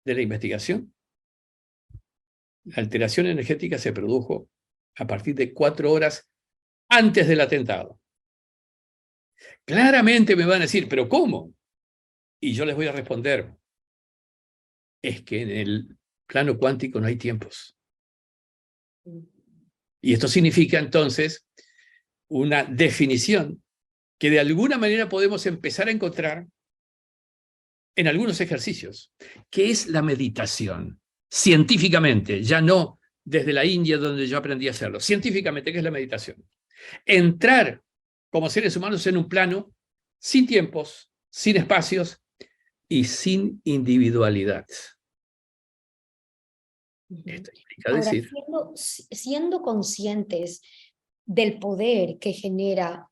la investigación, la alteración energética se produjo a partir de 4 horas antes del atentado. Claramente me van a decir, ¿pero cómo? Y yo les voy a responder, es que en el plano cuántico no hay tiempos. Y esto significa entonces una definición que de alguna manera podemos empezar a encontrar en algunos ejercicios, que es la meditación, científicamente, ya no desde la India donde yo aprendí a hacerlo, científicamente, ¿qué es la meditación? Entrar como seres humanos en un plano sin tiempos, sin espacios y sin individualidad. Esto implica Ahora, decir... siendo conscientes del poder que genera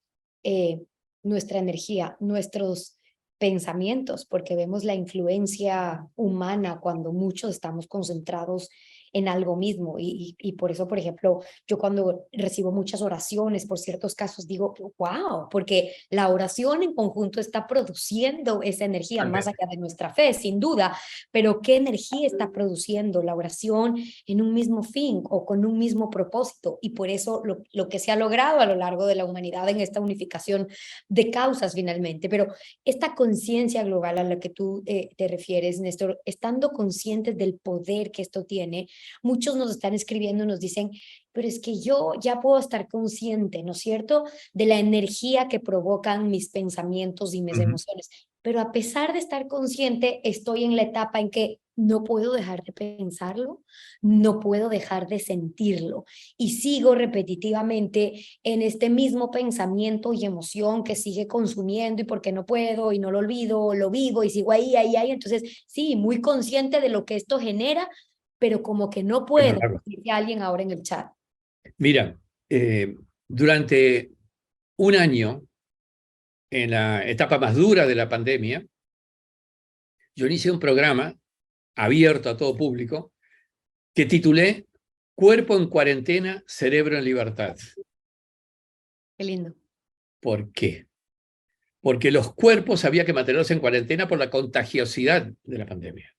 nuestra energía, nuestros pensamientos, porque vemos la influencia humana cuando muchos estamos concentrados en algo mismo y por eso, por ejemplo, yo cuando recibo muchas oraciones por ciertos casos digo, wow, porque la oración en conjunto está produciendo esa energía más allá de nuestra fe, sin duda, pero ¿qué energía está produciendo la oración en un mismo fin o con un mismo propósito? Y por eso lo que se ha logrado a lo largo de la humanidad en esta unificación de causas finalmente, pero esta conciencia global a la que tú te refieres, Néstor, estando conscientes del poder que esto tiene, muchos nos están escribiendo, nos dicen, pero es que yo ya puedo estar consciente, ¿no es cierto?, de la energía que provocan mis pensamientos y mis emociones. Pero a pesar de estar consciente, estoy en la etapa en que no puedo dejar de pensarlo, no puedo dejar de sentirlo y sigo repetitivamente en este mismo pensamiento y emoción que sigue consumiendo y porque no puedo y no lo olvido, lo vivo y sigo ahí. Entonces, sí, muy consciente de lo que esto genera, pero como que no puedo, dice alguien ahora en el chat. Mira, durante un año, en la etapa más dura de la pandemia, yo inicié un programa abierto a todo público que titulé Cuerpo en cuarentena, cerebro en libertad. Qué lindo. ¿Por qué? Porque los cuerpos había que mantenerlos en cuarentena por la contagiosidad de la pandemia.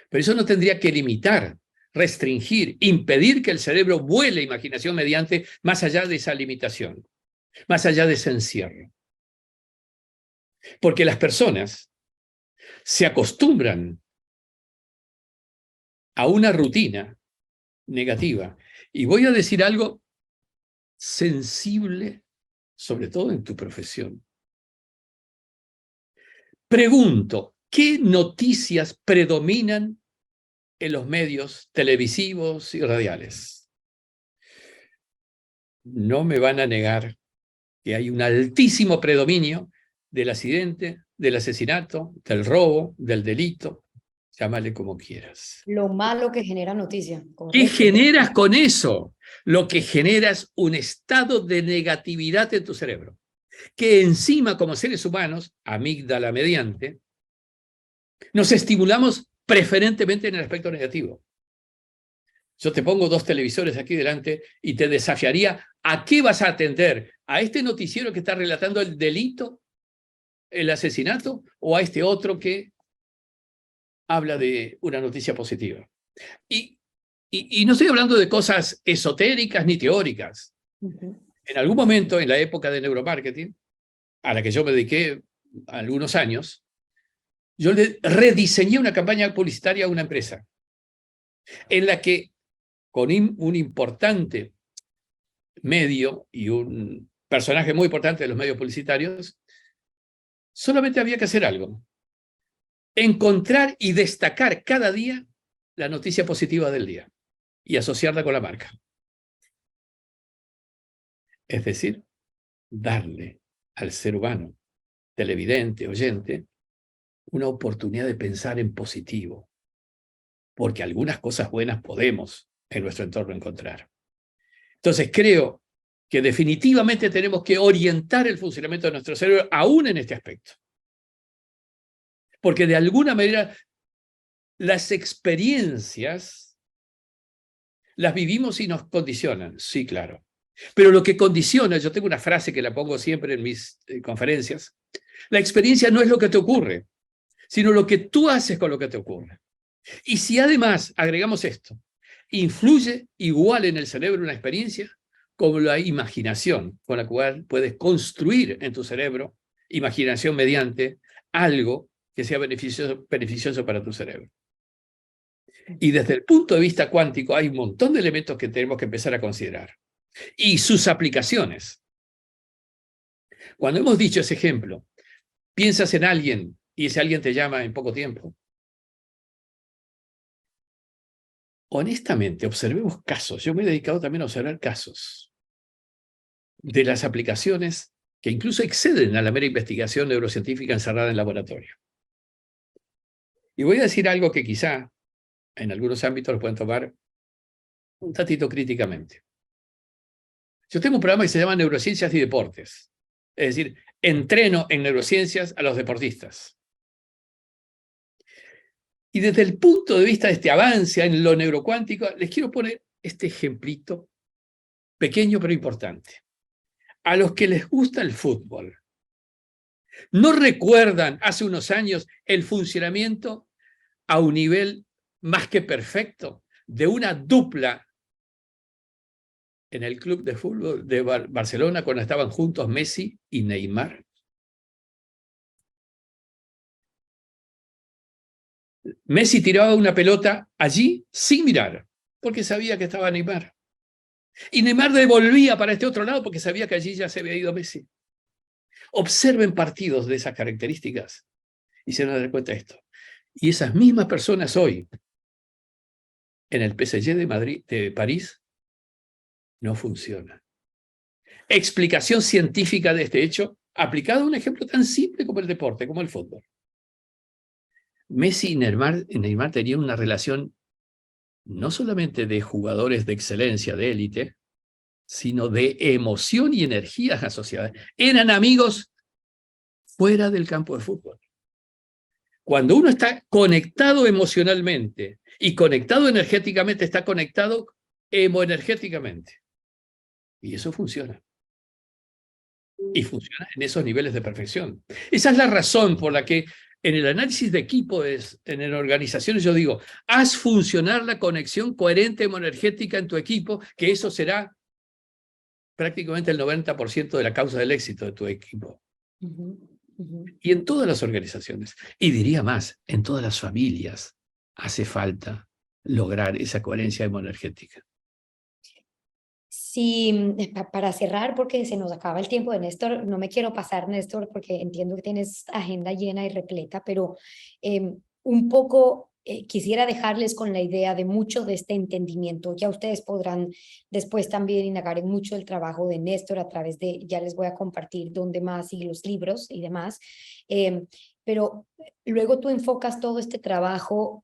Pero eso no tendría que limitar, restringir, impedir que el cerebro vuele imaginación mediante más allá de esa limitación, más allá de ese encierro. Porque las personas se acostumbran a una rutina negativa. Y voy a decir algo sensible, sobre todo en tu profesión. Pregunto, ¿qué noticias predominan en los medios televisivos y radiales. No me van a negar que hay un altísimo predominio del accidente, del asesinato, del robo, del delito, llámale como quieras. Lo malo que genera noticia, ¿Qué correcto. generas con eso? Lo que generas un estado de negatividad en tu cerebro, que encima como seres humanos, amígdala mediante, nos estimulamos preferentemente en el aspecto negativo. Yo te pongo 2 televisores aquí delante y te desafiaría a qué vas a atender, a este noticiero que está relatando el delito, el asesinato, o a este otro que habla de una noticia positiva. Y no estoy hablando de cosas esotéricas ni teóricas. En algún momento, en la época de neuromarketing, a la que yo me dediqué algunos años, yo le rediseñé una campaña publicitaria a una empresa en la que con un importante medio y un personaje muy importante de los medios publicitarios, solamente había que hacer algo: encontrar y destacar cada día la noticia positiva del día y asociarla con la marca. Es decir, darle al ser humano, televidente, oyente, una oportunidad de pensar en positivo, porque algunas cosas buenas podemos en nuestro entorno encontrar. Entonces creo que definitivamente tenemos que orientar el funcionamiento de nuestro cerebro aún en este aspecto. Porque de alguna manera las experiencias las vivimos y nos condicionan, sí, claro. Pero lo que condiciona, yo tengo una frase que la pongo siempre en mis conferencias, la experiencia no es lo que te ocurre, sino lo que tú haces con lo que te ocurre. Y si además agregamos esto, influye igual en el cerebro una experiencia como la imaginación, con la cual puedes construir en tu cerebro, imaginación mediante algo que sea beneficioso para tu cerebro. Y desde el punto de vista cuántico hay un montón de elementos que tenemos que empezar a considerar. Y sus aplicaciones. Cuando hemos dicho ese ejemplo, piensas en alguien y ese alguien te llama en poco tiempo. Honestamente, observemos casos. Yo me he dedicado también a observar casos de las aplicaciones que incluso exceden a la mera investigación neurocientífica encerrada en laboratorio. Y voy a decir algo que quizá en algunos ámbitos lo pueden tomar un tantito críticamente. Yo tengo un programa que se llama Neurociencias y Deportes. Es decir, entreno en neurociencias a los deportistas. Y desde el punto de vista de este avance en lo neurocuántico, les quiero poner este ejemplito pequeño pero importante. A los que les gusta el fútbol, ¿no recuerdan hace unos años el funcionamiento a un nivel más que perfecto de una dupla en el club de fútbol de Barcelona cuando estaban juntos Messi y Neymar? Messi tiraba una pelota allí sin mirar, porque sabía que estaba Neymar. Y Neymar devolvía para este otro lado porque sabía que allí ya se había ido Messi. Observen partidos de esas características y se van a dar cuenta de esto. Y esas mismas personas hoy, en el PSG de París, no funcionan. Explicación científica de este hecho, aplicado a un ejemplo tan simple como el deporte, como el fútbol. Messi y Neymar tenían una relación no solamente de jugadores de excelencia, de élite, sino de emoción y energías asociadas. Eran amigos fuera del campo de fútbol. Cuando uno está conectado emocionalmente y conectado energéticamente, está conectado hemoenergéticamente. Y eso funciona. Y funciona en esos niveles de perfección. Esa es la razón por la que en el análisis de equipo, en organizaciones, yo digo, haz funcionar la conexión coherente hemoenergética en tu equipo, que eso será prácticamente el 90% de la causa del éxito de tu equipo. Y en todas las organizaciones, y diría más, en todas las familias, hace falta lograr esa coherencia hemoenergética. Sí, para cerrar, porque se nos acaba el tiempo de Néstor, no me quiero pasar, Néstor, porque entiendo que tienes agenda llena y repleta, pero un poco quisiera dejarles con la idea de mucho de este entendimiento. Ya ustedes podrán después también indagar en mucho el trabajo de Néstor a través de, ya les voy a compartir dónde más y los libros y demás. Pero luego tú enfocas todo este trabajo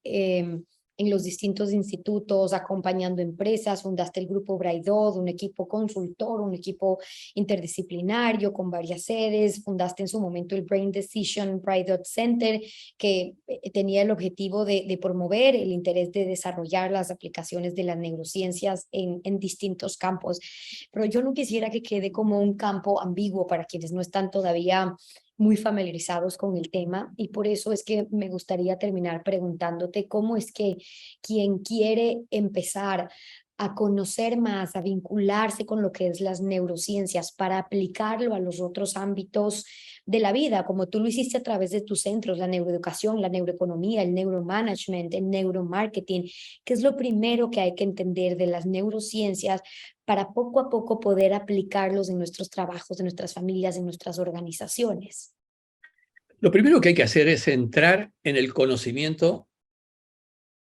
en los distintos institutos, acompañando empresas, fundaste el grupo Braidot, un equipo consultor, un equipo interdisciplinario con varias sedes, fundaste en su momento el Brain Decision Braidot Center, que tenía el objetivo de promover el interés de desarrollar las aplicaciones de las neurociencias en distintos campos. Pero yo no quisiera que quede como un campo ambiguo para quienes no están todavía muy familiarizados con el tema, y por eso es que me gustaría terminar preguntándote cómo es que quien quiere empezar a conocer más, a vincularse con lo que es las neurociencias para aplicarlo a los otros ámbitos de la vida, como tú lo hiciste a través de tus centros, la neuroeducación, la neuroeconomía, el neuromanagement, el neuromarketing, ¿qué es lo primero que hay que entender de las neurociencias para poco a poco poder aplicarlos en nuestros trabajos, en nuestras familias, en nuestras organizaciones? Lo primero que hay que hacer es entrar en el conocimiento,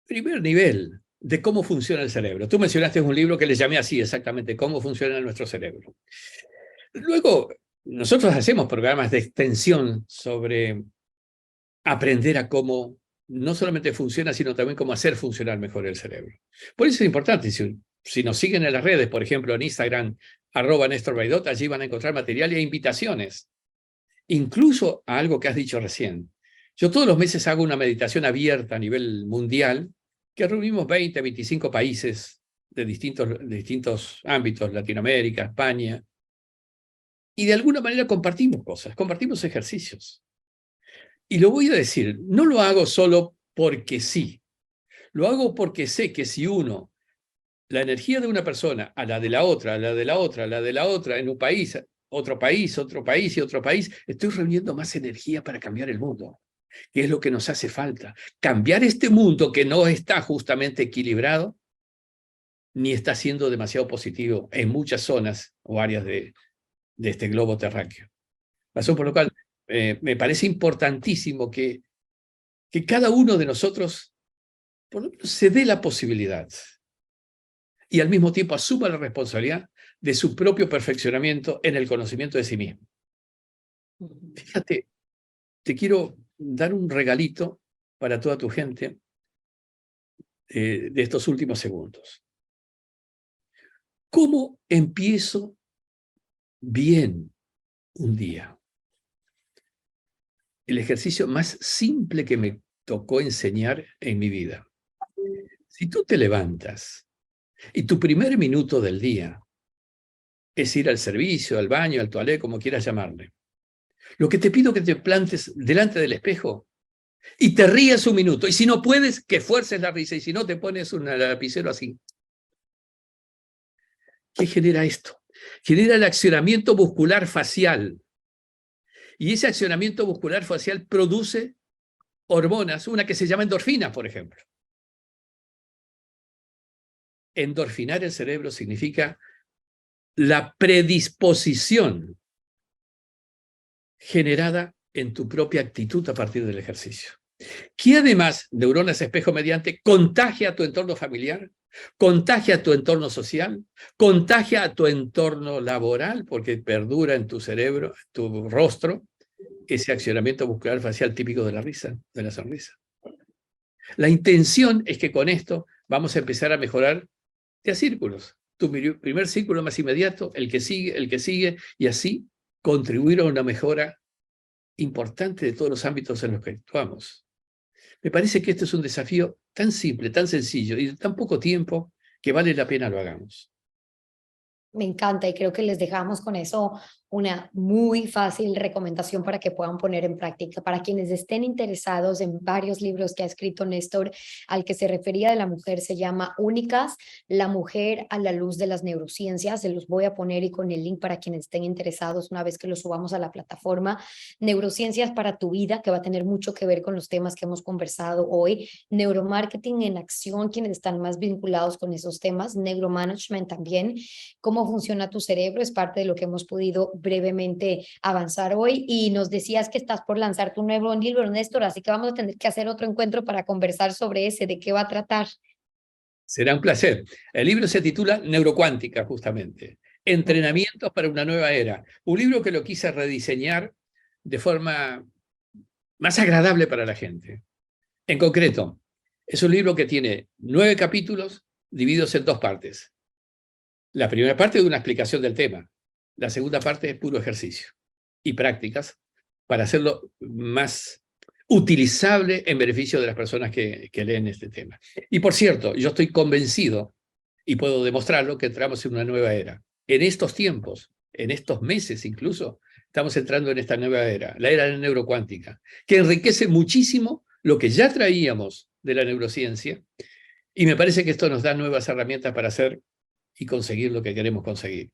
primer nivel, de cómo funciona el cerebro. Tú mencionaste un libro que le llamé así exactamente, cómo funciona nuestro cerebro. Luego, nosotros hacemos programas de extensión sobre aprender a cómo no solamente funciona, sino también cómo hacer funcionar mejor el cerebro. Por eso es importante, si nos siguen en las redes, por ejemplo en Instagram, @NéstorBraidot, allí van a encontrar material e invitaciones, incluso a algo que has dicho recién. Yo todos los meses hago una meditación abierta a nivel mundial, que reunimos 20, 25 países de distintos ámbitos, Latinoamérica, España, y de alguna manera compartimos cosas, compartimos ejercicios. Y lo voy a decir, no lo hago solo porque sí, lo hago porque sé que si uno, la energía de una persona a la de la otra, a la de la otra, a la de la otra, en un país, otro país, otro país y otro país, estoy reuniendo más energía para cambiar el mundo, que es lo que nos hace falta. Cambiar este mundo que no está justamente equilibrado, ni está siendo demasiado positivo en muchas zonas o áreas de este globo terráqueo. Razón por lo cual me parece importantísimo que cada uno de nosotros por lo menos se dé la posibilidad y al mismo tiempo asuma la responsabilidad de su propio perfeccionamiento en el conocimiento de sí mismo. Fíjate, te quiero dar un regalito para toda tu gente de estos últimos segundos. ¿Cómo empiezo bien un día? El ejercicio más simple que me tocó enseñar en mi vida. Si tú te levantas y tu primer minuto del día es ir al servicio, al baño, al toilet, como quieras llamarle, lo que te pido es que te plantes delante del espejo y te rías un minuto. Y si no puedes, que fuerces la risa. Y si no, te pones un lapicero así. ¿Qué genera esto? Genera el accionamiento muscular facial. Y ese accionamiento muscular facial produce hormonas, una que se llama endorfina, por ejemplo. Endorfinar el cerebro significa la predisposición generada en tu propia actitud a partir del ejercicio, que además, neuronas espejo mediante, contagia a tu entorno familiar, contagia a tu entorno social, contagia a tu entorno laboral, porque perdura en tu cerebro, en tu rostro, ese accionamiento muscular facial típico de la risa, de la sonrisa. La intención es que con esto vamos a empezar a mejorar de a círculos. Tu primer círculo más inmediato, el que sigue, y así contribuir a una mejora importante de todos los ámbitos en los que actuamos. Me parece que este es un desafío tan simple, tan sencillo y de tan poco tiempo que vale la pena lo hagamos. Me encanta y creo que les dejamos con eso una muy fácil recomendación para que puedan poner en práctica. Para quienes estén interesados en varios libros que ha escrito Néstor, al que se refería de la mujer se llama Únicas, la mujer a la luz de las neurociencias. Se los voy a poner y con el link para quienes estén interesados una vez que lo subamos a la plataforma. Neurociencias para tu vida, que va a tener mucho que ver con los temas que hemos conversado hoy. Neuromarketing en acción, quienes están más vinculados con esos temas. Neuromanagement también. Cómo cómo funciona tu cerebro, es parte de lo que hemos podido brevemente avanzar hoy. Y nos decías que estás por lanzar tu nuevo libro, Néstor, así que vamos a tener que hacer otro encuentro para conversar sobre ese, de qué va a tratar. Será un placer. El libro se titula Neurocuántica, justamente. Entrenamientos para una nueva era. Un libro que lo quise rediseñar de forma más agradable para la gente. En concreto, es un libro que tiene 9 capítulos divididos en 2 partes. La primera parte es una explicación del tema. La segunda parte es puro ejercicio y prácticas para hacerlo más utilizable en beneficio de las personas que leen este tema. Y por cierto, yo estoy convencido, y puedo demostrarlo, que entramos en una nueva era. En estos tiempos, en estos meses incluso, estamos entrando en esta nueva era, la era de la neurocuántica, que enriquece muchísimo lo que ya traíamos de la neurociencia, y me parece que esto nos da nuevas herramientas para hacer y conseguir lo que queremos conseguir.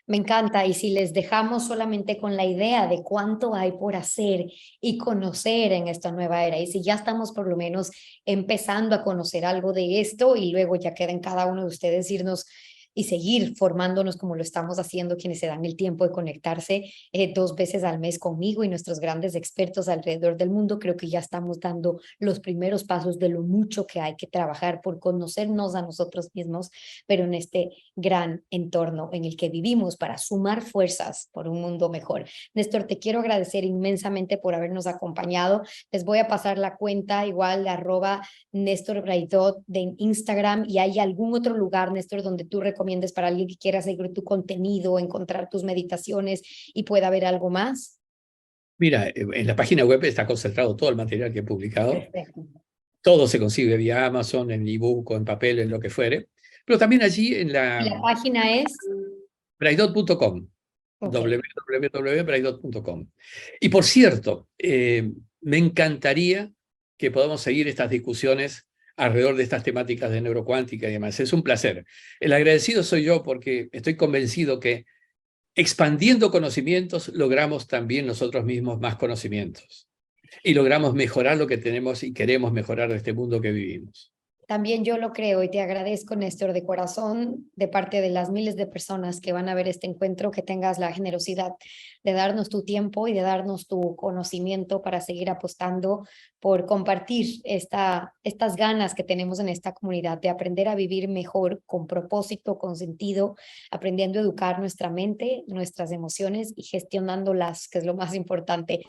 Me encanta, y si les dejamos solamente con la idea de cuánto hay por hacer y conocer en esta nueva era, y si ya estamos por lo menos empezando a conocer algo de esto, y luego ya queda en cada uno de ustedes irnos y seguir formándonos como lo estamos haciendo quienes se dan el tiempo de conectarse 2 veces al mes conmigo y nuestros grandes expertos alrededor del mundo, creo que ya estamos dando los primeros pasos de lo mucho que hay que trabajar por conocernos a nosotros mismos, pero en este gran entorno en el que vivimos para sumar fuerzas por un mundo mejor. Néstor, te quiero agradecer inmensamente por habernos acompañado. Les voy a pasar la cuenta igual de @Néstor Braidot de Instagram, y hay algún otro lugar, Néstor, donde tú recomiendes para alguien que quiera seguir tu contenido, encontrar tus meditaciones y pueda ver algo más. Mira, en la página web está concentrado todo el material que he publicado. Perfecto. Todo se consigue vía Amazon, en ebook o en papel, en lo que fuere. Pero también allí en La página es braidot.com, okay. www.braidot.com. Y por cierto, me encantaría que podamos seguir estas discusiones alrededor de estas temáticas de neurocuántica y demás. Es un placer. El agradecido soy yo porque estoy convencido que expandiendo conocimientos logramos también nosotros mismos más conocimientos y logramos mejorar lo que tenemos y queremos mejorar de este mundo que vivimos. También yo lo creo y te agradezco, Néstor, de corazón, de parte de las miles de personas que van a ver este encuentro, que tengas la generosidad de darnos tu tiempo y de darnos tu conocimiento para seguir apostando por compartir estas ganas que tenemos en esta comunidad de aprender a vivir mejor, con propósito, con sentido, aprendiendo a educar nuestra mente, nuestras emociones y gestionándolas, que es lo más importante.